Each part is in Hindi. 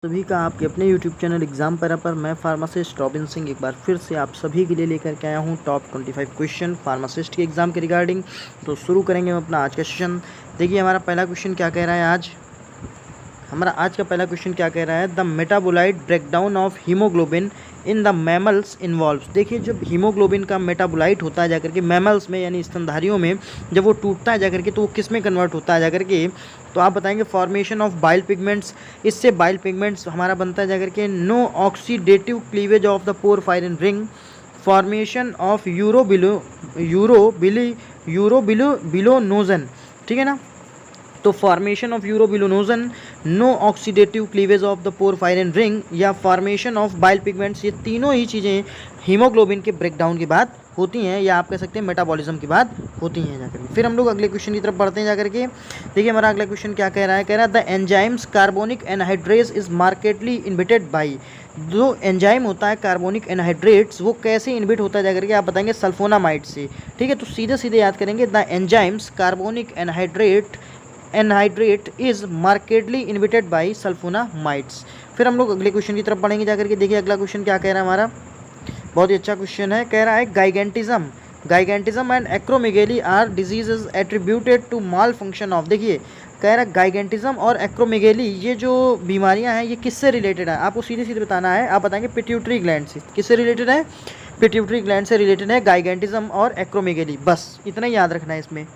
सभी का आपके अपने YouTube चैनल एग्जाम पैरा पर मैं फार्मासिस्ट रॉबिन सिंह एक बार फिर से आप सभी के लिए लेकर के आया हूँ टॉप 25 क्वेश्चन फार्मासिस्ट के एग्ज़ाम के रिगार्डिंग। तो शुरू करेंगे हम अपना आज का सेशन। देखिए हमारा पहला क्वेश्चन क्या कह रहा है हमारा आज का पहला क्वेश्चन क्या कह रहा है, the metabolite breakdown of haemoglobin in the mammals involves. देखिए जब हीमोग्लोबिन का मेटाबोलाइट होता है जाकर के मैमल्स में यानी स्तनधारियों में जब वो टूटता है जाकर के तो वो किस में कन्वर्ट होता है जाकर के, तो आप बताएंगे फॉर्मेशन ऑफ बाइल पिगमेंट्स। इससे बाइल पिगमेंट्स हमारा बनता है जाकर के no oxidative cleavage of the porphyrin ring, formation of urobilinogen, ठीक है ना। तो formation of urobilinogen, no oxidative cleavage of the porphyrin ring या फॉर्मेशन ऑफ बाइल पिगमेंट्स, ये तीनों ही चीज़ें हीमोग्लोबिन के ब्रेकडाउन के बाद होती हैं या आप कह सकते हैं मेटाबॉलिज्म के बाद होती हैं जाकर। फिर हम लोग अगले क्वेश्चन की तरफ बढ़ते हैं जाकर के। देखिए हमारा अगला क्वेश्चन क्या कह रहा है the enzymes carbonic anhydrase is markedly inhibited by. जो एंजाइम होता है कार्बोनिक एनहाइड्रेट्स वो कैसे इन्हिबिट होता है जाकर के आप बताएंगे सल्फोनामाइड से, ठीक है। तो सीधे सीधे याद करेंगे the enzymes carbonic anhydrate is markedly inhibited by sulphonamides. फिर हम लोग अगले क्वेश्चन की तरफ बढ़ेंगे जाकर के। देखिए अगला क्वेश्चन क्या कह रहा है हमारा, बहुत ही अच्छा क्वेश्चन है। कह रहा है gigantism and acromegaly are diseases attributed to malfunction of. देखिए कह रहा है गाइगेंटिज्म और एक्रोमेगेली ये जो बीमारियां हैं ये किससे रिलेटेड है, आपको सीधे सीधे बताना है। आप बताएंगे पिट्यूटरी ग्लैंड से। किससे रिलेटेड है? पिट्यूटरी ग्लैंड से रिलेटेड है गाइगेंटिज्म और एक्रोमेगेली, बस इतना ही याद रखना है इसमें।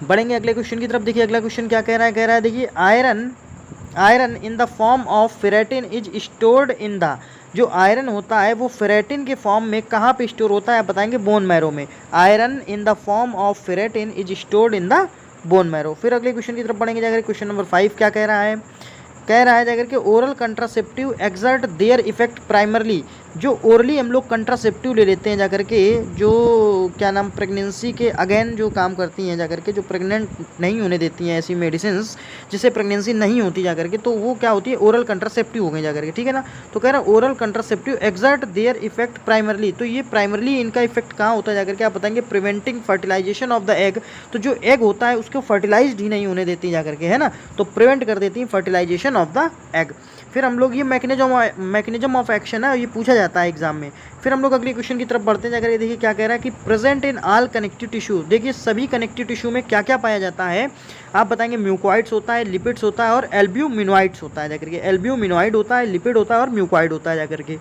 बढ़ेंगे अगले क्वेश्चन की तरफ। देखिए अगला क्वेश्चन क्या कह रहा है देखिए iron in the form of ferritin is stored in the. जो आयरन होता है वो फेरेटिन के फॉर्म में कहाँ पे स्टोर होता है आप बताएंगे बोन मैरो में। Iron in the form of ferritin is stored in the bone marrow. फिर अगले क्वेश्चन की तरफ बढ़ेंगे जाकर क्वेश्चन नंबर 5 क्या कह रहा है जाकर के oral contraceptive exert their effect primarily. जो ओरली हम लोग कंट्रासेप्टिव ले लेते हैं जाकर के, जो क्या नाम प्रेगनेंसी के अगेन जो काम करती हैं जाकर के, जो प्रेग्नेंट नहीं होने देती हैं ऐसी मेडिसिन्स जिससे प्रेगनेंसी नहीं होती जाकर के, तो वो क्या होती है ओरल कंट्रासेप्टिव हो गई जाकर के, ठीक है ना। तो कह रहा है oral contraceptive exert their effect primarily. तो ये प्राइमरली इनका इफेक्ट कहाँ होता है जाकर के आप बताएंगे preventing fertilisation of the egg. तो जो एग होता है उसको फर्टिलाइज ही नहीं होने देती जाकर के, है ना, तो प्रिवेंट कर देती हैं फर्टिलाइजेशन ऑफ द एग। फिर हम लोग ये मैकेनिज्म ऑफ एक्शन है, ये पूछा जाता है एग्जाम में। फिर हम लोग अगले क्वेश्चन की तरफ बढ़ते हैं जाकर देखिए क्या कह रहा है कि present in all connective tissue. देखिए सभी कनेक्टिव टिश्यू में क्या क्या पाया जाता है आप बताएंगे म्यूकॉइड्स होता है, लिपिड्स होता है और एल्ब्यूमिनॉइड्स होता है जाकर के। एल्ब्यूमिनॉइड होता है, लिपिड होता है और म्यूकॉइड होता है जाकर के।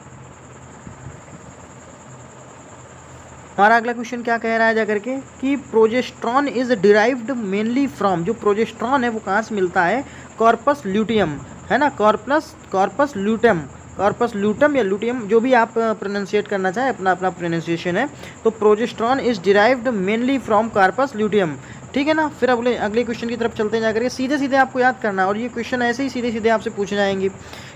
हमारा अगला क्वेश्चन क्या कह रहा है जाकर के कि progesterone is derived mainly from. जो प्रोजेस्ट्रॉन है वो कहाँ से मिलता है? कॉर्पस ल्यूटियम, है ना, कॉर्पस ल्यूटम या लूटियम, जो भी आप प्रोनाउंसिएट करना चाहें, अपना अपना प्रोनाउंसिएशन है। तो progesterone is derived mainly from corpus luteum, ठीक है ना। फिर अगले क्वेश्चन की तरफ चलते हैं जाकर के। सीधे सीधे आपको याद करना है और ये क्वेश्चन ऐसे ही सीधे सीधे आपसे पूछे जाएंगे,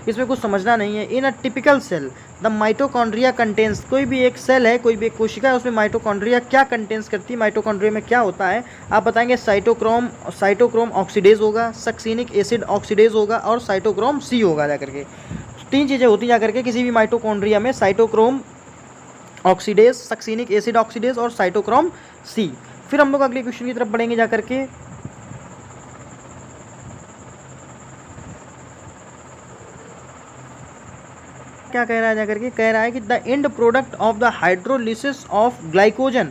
इसमें कुछ समझना नहीं है। In a typical cell the mitochondria contains. कोई भी एक सेल है, कोई भी एक कोशिका है, उसमें माइटोकॉन्ड्रिया क्या कंटेंस करती है? माइटोकॉन्ड्रिया में क्या होता है आप बताएंगे साइटोक्रोम ऑक्सीडेज होगा, सक्सिनिक एसिड ऑक्सीडेज होगा और साइटोक्रोम सी होगा जाकर के। तीन चीज़ें होती जाकर के किसी भी माइटोकॉन्ड्रिया में, cytochrome oxidase, succinic acid oxidase और साइटोक्रोम सी। फिर हम लोग अगले क्वेश्चन की तरफ बढ़ेंगे जाकर के। क्या कह रहा है जाकर के? कह रहा है कि the end product of the hydrolysis of glycogen.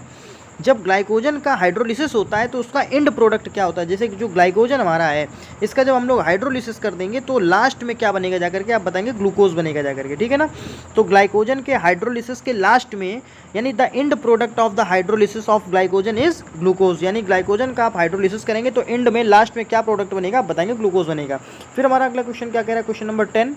जब ग्लाइकोजन का हाइड्रोलिसिस होता है तो उसका एंड प्रोडक्ट क्या होता है? जैसे कि जो ग्लाइकोजन हमारा है इसका जब हम लोग हाइड्रोलिसिस कर देंगे तो लास्ट में क्या बनेगा जाकर के आप बताएंगे ग्लूकोज बनेगा जाकर के, ठीक है ना। तो ग्लाइकोजन के हाइड्रोलिसिस के लास्ट में यानी the end product of the hydrolysis of glycogen is glucose. यानी ग्लाइकोजन का आप हाइड्रोलिसिस करेंगे तो एंड में लास्ट में क्या प्रोडक्ट बनेगा आप बताएंगे ग्लूकोज बनेगा। फिर हमारा अगला क्वेश्चन क्या कह रहा है, क्वेश्चन नंबर 10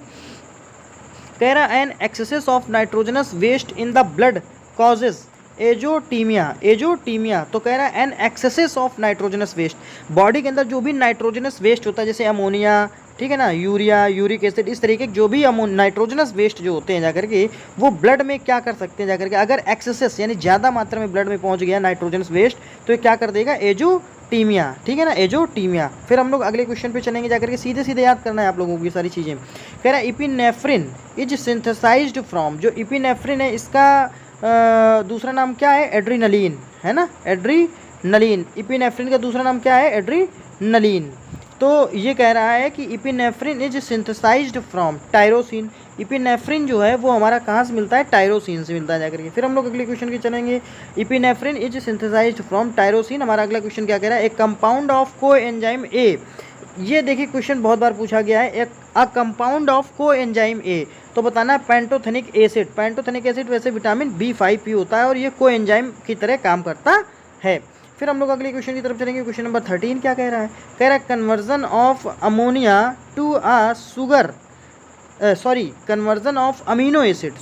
कह रहा है an excess of nitrogenous waste in the blood causes azotemia. तो कह रहा है an excess of nitrogenous waste, body के अंदर जो भी नाइट्रोजनस वेस्ट होता है जैसे अमोनिया, ठीक है ना, यूरिया, यूरिक एसिड, इस तरीके के जो भी नाइट्रोजनस वेस्ट जो होते हैं जाकर के वो ब्लड में क्या कर सकते हैं जाकर के, अगर एक्सेस यानी ज़्यादा मात्रा में ब्लड में पहुंच गया नाइट्रोजनस वेस्ट तो ये क्या कर देगा एजोटीमिया, ठीक है ना, एजोटीमिया। फिर हम लोग अगले क्वेश्चन पे चलेंगे जाकर के। सीधे सीधे याद करना है आप लोगों को ये सारी चीज़ें। कह रहा है इपिनेफ्रिन इज सिंथेसाइज्ड फ्रॉम। जो इपिनेफ्रिन है इसका दूसरा नाम क्या है? एड्रीनलीन, है ना, एड्रीनलीन। इपिनेफ्रिन का दूसरा नाम क्या है? एड्रीनलीन। तो ये कह रहा है कि epinephrine is synthesised from tyrosine. Epinephrine जो है वो हमारा कहाँ से मिलता है, टायरोसिन से मिलता है जाकर के। फिर हम लोग अगले क्वेश्चन की चलेंगे, epinephrine is synthesised from tyrosine. हमारा अगला क्वेश्चन क्या कह रहा है, एक कंपाउंड ऑफ कोएंजाइम ए। ये देखिए क्वेश्चन बहुत बार पूछा गया है, एक a compound of coenzyme A, तो बताना है पेंटोथेनिक एसिड। पेंटोथेनिक एसिड वैसे विटामिन B5P होता है और ये कोएंजाइम की तरह काम करता है। फिर हम लोग अगले क्वेश्चन की तरफ चलेंगे। क्वेश्चन नंबर 13 क्या कह रहा है, कह रहा है conversion of ammonia to a sugar, conversion of amino acid,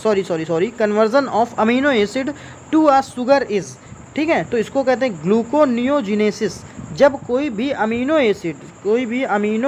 conversion of amino acid to a sugar is, ठीक है, तो इसको कहते हैं ग्लूकोनियोजिनेसिस। जब कोई भी अमीनो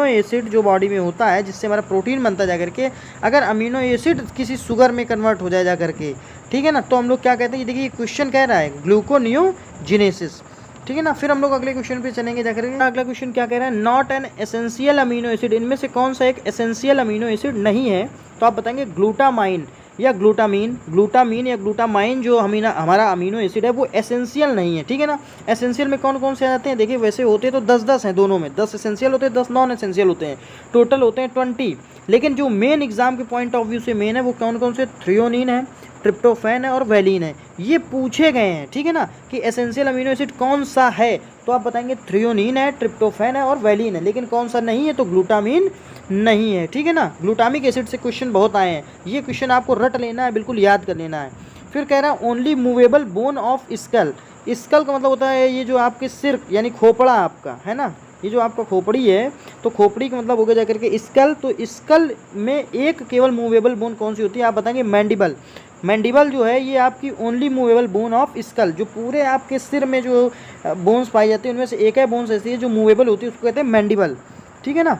एसिड जो बॉडी में होता है जिससे हमारा प्रोटीन बनता जा करके, अगर अमीनो एसिड किसी शुगर में कन्वर्ट हो जाए जा करके, ठीक है ना, तो हम लोग क्या कहते हैं, देखिए क्वेश्चन कह रहा है ग्लूकोनियोजिनेसिस, ठीक है ना। फिर हम लोग अगले क्वेश्चन पे चलेंगे जाकर के। अगला क्वेश्चन क्या कह रहा है, not an essential amino acid. इनमें से कौन सा एक एसेंशियल अमीनो एसिड नहीं है, तो आप बताएंगे ग्लूटामाइन या ग्लूटामीन या ग्लूटामाइन जो हमारा अमीनो एसिड है वो एसेंशियल नहीं है, ठीक है ना। एसेंशियल में कौन कौन से आ जाते हैं, देखिए वैसे होते तो 10-10 हैं दोनों में, 10 एसेंशियल होते हैं, 10 नॉन एसेंशियल होते हैं, टोटल होते हैं 20। लेकिन जो मेन एग्जाम के पॉइंट ऑफ व्यू से मेन है वो कौन कौन से, थ्रियोनिन है, ट्रिप्टोफैन है और वैलिन है, ये पूछे गए हैं, ठीक है ना, कि एसेंशियल अमीनो एसिड कौन सा है, तो आप बताएंगे थ्रियोनिन है, ट्रिप्टोफैन है और वैलिन है। लेकिन कौन सा नहीं है, तो ग्लूटामीन नहीं है, ठीक है ना। ग्लूटामिक एसिड से क्वेश्चन बहुत आए हैं, ये क्वेश्चन आपको रट लेना है, बिल्कुल याद कर लेना है। फिर कह रहा है only movable bone of skull. Skull का मतलब होता है ये जो आपके सिर यानी खोपड़ा आपका है ना, ये जो आपका खोपड़ी है, तो खोपड़ी का मतलब हो गया जाकर के स्कल। तो स्कल में एक केवल मूवेबल बोन कौन सी होती है, आप बताएंगे मैंडिबल। मैंडिबल जो है ये आपकी only movable bone of school. जो पूरे आपके सिर में जो बोन्स पाई जाती है उनमें से एक है बोन्स ऐसी है जो मूवेबल होती है, उसको कहते हैं मैंडिबल, ठीक है ना।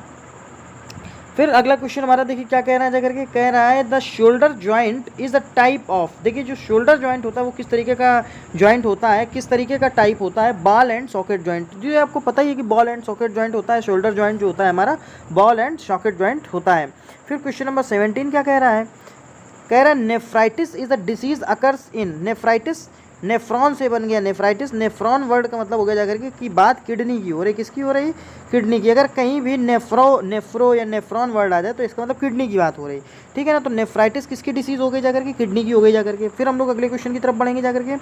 फिर अगला क्वेश्चन हमारा देखिए क्या कह रहा है जाकर के, कह रहा है the shoulder joint is the type of. देखिए जो शोल्डर जॉइंट होता है वो किस तरीके का जॉइंट होता है, किस तरीके का टाइप होता है, बॉल एंड सॉकेट जॉइंट। जो आपको पता ही है कि बॉल एंड सॉकेट जॉइंट होता है, शोल्डर जॉइंट जो होता है हमारा बॉल एंड सॉकेट जॉइंट होता है। फिर क्वेश्चन नंबर 17 क्या कह रहा है, कह रहा है nephritis is the disease occurs in. Nephritis nephron से बन गया नेफ्राइटिस। नेफ्रॉन वर्ड का मतलब हो गया जाकर के कि बात किडनी की हो रही, किसकी हो रही, किडनी की। अगर कहीं भी नेफ्रो या नेफ्रॉन वर्ड आ जाए तो इसका मतलब किडनी की बात हो रही, ठीक है ना। तो नेफ्राइटिस किसकी डिसीज हो गई जाकर के, किडनी की हो गई जाकर के। फिर हम लोग अगले क्वेश्चन की तरफ बढ़ेंगे जाकर के।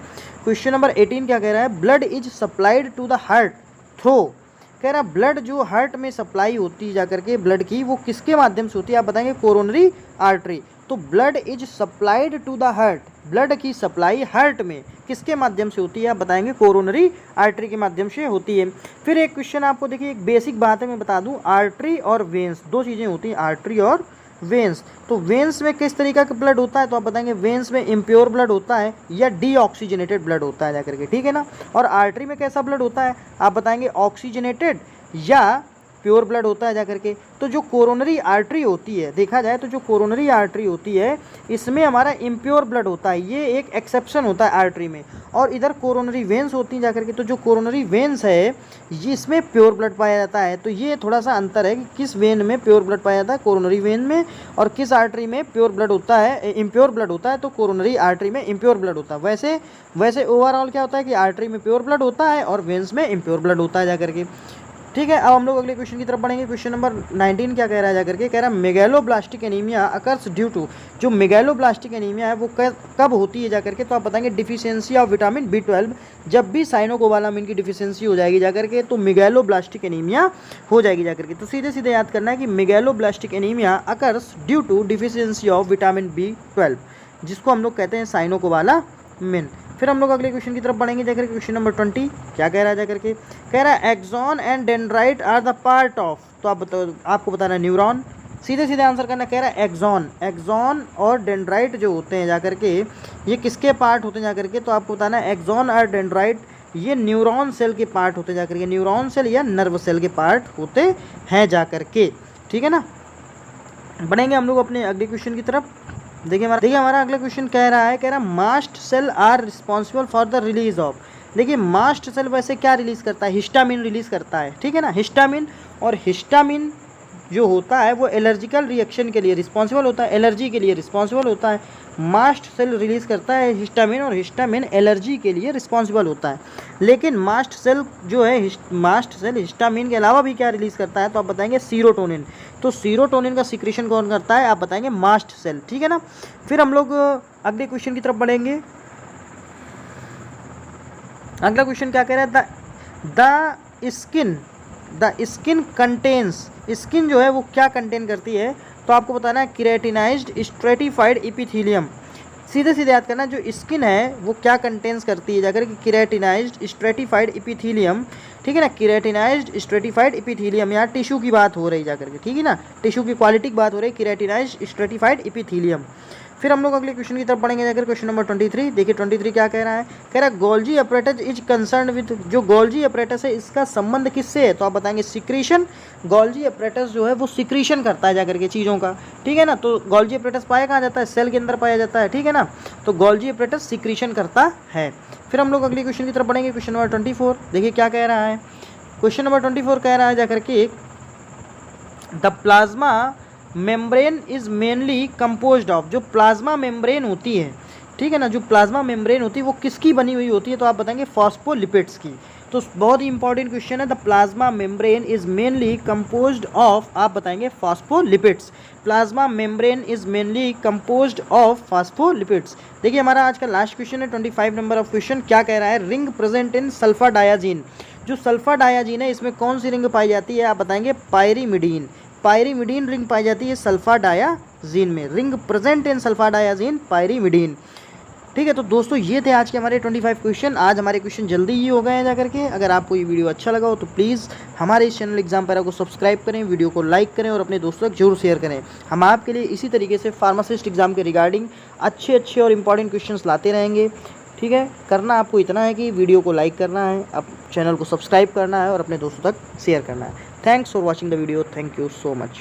क्वेश्चन नंबर 18 क्या कह रहा है, blood is supplied to the heart through. कह रहा है ब्लड जो हार्ट में सप्लाई होती है जाकर के ब्लड की, वो किसके माध्यम से होती है, आप बताएंगे कोरोनरी आर्टरी। तो blood is supplied to the heart, ब्लड की सप्लाई हार्ट में किसके माध्यम से होती है, आप बताएंगे कोरोनरी आर्टरी के माध्यम से होती है। फिर एक क्वेश्चन आपको देखिए, एक बेसिक बात है मैं बता दूं, आर्टरी और वेंस दो चीज़ें होती हैं, आर्टरी और वेंस। तो वेंस में किस तरीका का ब्लड होता है, तो आप बताएंगे वेंस में इम्प्योर ब्लड होता है या डीऑक्सीजनेटेड ब्लड होता है जाकर के, ठीक है ना। और आर्टरी में कैसा ब्लड होता है, आप बताएंगे ऑक्सीजनेटेड या प्योर ब्लड होता है जाकर के। तो जो कोरोनरी आर्टरी होती है, देखा जाए तो जो कोरोनरी आर्टरी होती है इसमें हमारा इम्प्योर ब्लड होता है, ये एक एक्सेप्शन होता है आर्टरी में। और इधर कोरोनरी वेंस होती हैं जाकर के, तो जो कोरोनरी वेंस है ये इसमें प्योर ब्लड पाया जाता है। तो ये थोड़ा सा अंतर है कि किस वेन में प्योर ब्लड पाया जाता है, कोरोनरी वेन में, और किस आर्टरी में प्योर ब्लड होता है, इम्प्योर ब्लड होता है, तो कोरोनरी आर्टरी में इम्प्योर ब्लड होता है। वैसे ओवरऑल क्या होता है कि आर्टरी में प्योर ब्लड होता है और वेंस में इम्प्योर ब्लड होता है जाकर के, ठीक है। अब हम लोग अगले क्वेश्चन की तरफ बढ़ेंगे। क्वेश्चन नंबर 19 क्या कह रहा है जाकर के, कह रहा है megaloblastic anaemia occurs due to. जो मेगालोब्लास्टिक एनीमिया है वो कब होती है जाकर के, तो आप बताएंगे डिफिशियंसी ऑफ विटामिन B12। जब भी साइनोकोबालामिन की डिफिशियंसी हो जाएगी जाकर के तो मेगालोब्लास्टिक एनीमिया हो जाएगी जाकर के। तो सीधे सीधे याद करना है कि megaloblastic anaemia occurs due to deficiency of vitamin B12, जिसको हम लोग कहते हैं साइनोकोबालामिन। फिर हम लोग अगले क्वेश्चन की तरफ बढ़ेंगे जाकर के। क्वेश्चन नंबर 20 क्या कह रहा है जाकर के, कह रहा है axon and dendrite are the part of. तो आपको बताना है न्यूरॉन। सीधे सीधे आंसर करना, कह रहा है एक्सॉन और डेंड्राइट जो होते हैं जाकर के ये किसके पार्ट होते हैं जाकर के, तो आपको बताना है एक्सॉन और डेंड्राइट ये न्यूरॉन सेल के पार्ट होते हैं जाकर के, न्यूरॉन सेल या नर्व सेल के पार्ट होते हैं जाकर के, ठीक है ना। बढ़ेंगे हम लोग अपने अगले क्वेश्चन की तरफ। देखिए हमारा अगला क्वेश्चन कह रहा है mast cell are responsible for the release of. देखिए मास्ट सेल वैसे क्या रिलीज करता है, हिस्टामिन रिलीज करता है, ठीक है ना, हिस्टामिन। और हिस्टामिन जो होता है वो एलर्जिकल रिएक्शन के लिए रिस्पॉन्सिबल होता है, एलर्जी के लिए रिस्पॉन्सिबल होता है। मास्ट सेल रिलीज़ करता है हिस्टामिन, और हिस्टामिन एलर्जी के लिए रिस्पॉन्सिबल होता है। लेकिन मास्ट सेल जो है, मास्ट सेल हिस्टामिन के अलावा भी क्या रिलीज़ करता है, तो आप बताएंगे सीरोटोनिन। तो सीरोटोनिन का सिक्रीशन कौन करता है, आप बताएंगे मास्ट सेल, ठीक है ना। फिर हम लोग अगले क्वेश्चन की तरफ बढ़ेंगे। अगला क्वेश्चन क्या कह रहा है, द स्किन कंटेन्स, स्किन जो है वो क्या कंटेन करती है, तो आपको बताना है केराटिनाइज्ड स्ट्रेटिफाइड एपिथेलियम। सीधे सीधे याद करना, जो स्किन है वो क्या कंटेन्स करती है, जाकर कि केराटिनाइज्ड स्ट्रेटिफाइड एपिथेलियम, ठीक है ना। केराटिनाइज्ड स्ट्रेटिफाइड एपिथेलियम, यहाँ टिश्यू की बात हो रही जाकर के, ठीक है ना, टिश्यू की क्वालिटी की बात हो रही है, केराटिनाइज्ड स्ट्रेटिफाइड एपिथेलियम। फिर हम लोग अगले क्वेश्चन की तरफ पढ़ेंगे जाकर, क्वेश्चन नंबर 23। देखिए 23 क्या कह रहा है, कह रहा है Golgi apparatus is concern with, जो गोल्जी अपरेटस है इसका संबंध किससे है, तो आप बताएंगे सिक्रीशन। गोल्जी अपरेटस जो है वो सिक्रीशन करता है जाकर के चीज़ों का, ठीक है ना। तो गोल्जी अपरेटस पाया कहाँ जाता है, सेल के अंदर पाया जाता है, ठीक है ना। तो गोल्जी अपरेटस सिक्रीशन करता है। फिर हम लोग अगले क्वेश्चन की तरफ पढ़ेंगे, क्वेश्चन नंबर 24। देखिए क्या कह रहा है, क्वेश्चन नंबर 24 कह रहा है जाकर के the plasma membrane is mainly composed of, जो प्लाज्मा मेम्ब्रेन होती है, ठीक है ना, जो प्लाज्मा मेम्ब्रेन होती है वो किसकी बनी हुई होती है, तो आप बताएंगे फॉस्फोलिपिड्स की। तो बहुत ही इंपॉर्टेंट क्वेश्चन है, the plasma membrane is mainly composed of, आप बताएंगे phospholipids. Plasma membrane is mainly composed of phospholipids. देखिए हमारा आज का लास्ट क्वेश्चन है 25 नंबर ऑफ क्वेश्चन। क्या कह रहा है, रिंग प्रेजेंट इन सल्फा डायाजीन, जो सल्फा डायाजीन है इसमें कौन सी रिंग पाई जाती है, आप बताएंगे पायरीमिडीन। पायरीमिडीन रिंग पाई जाती है सल्फा डायाजीन में, ring present in sulpha डायाजीन pyrimidine, ठीक है। तो दोस्तों ये थे आज के हमारे 25 क्वेश्चन। आज हमारे क्वेश्चन जल्दी ही हो गए हैं जाकर के। अगर आपको ये वीडियो अच्छा लगा हो तो प्लीज़ हमारे इस चैनल एग्जाम पैरा को सब्सक्राइब करें, वीडियो को लाइक करें और अपने दोस्तों तक जरूर शेयर करें। हम आपके लिए इसी तरीके से फार्मासिस्ट एग्जाम के रिगार्डिंग अच्छे और इंपॉर्टेंट क्वेश्चन लाते रहेंगे, ठीक है। करना आपको इतना है कि वीडियो को लाइक करना है, अब चैनल को सब्सक्राइब करना है और अपने दोस्तों तक शेयर करना है। Thanks for watching the video, thank you so much.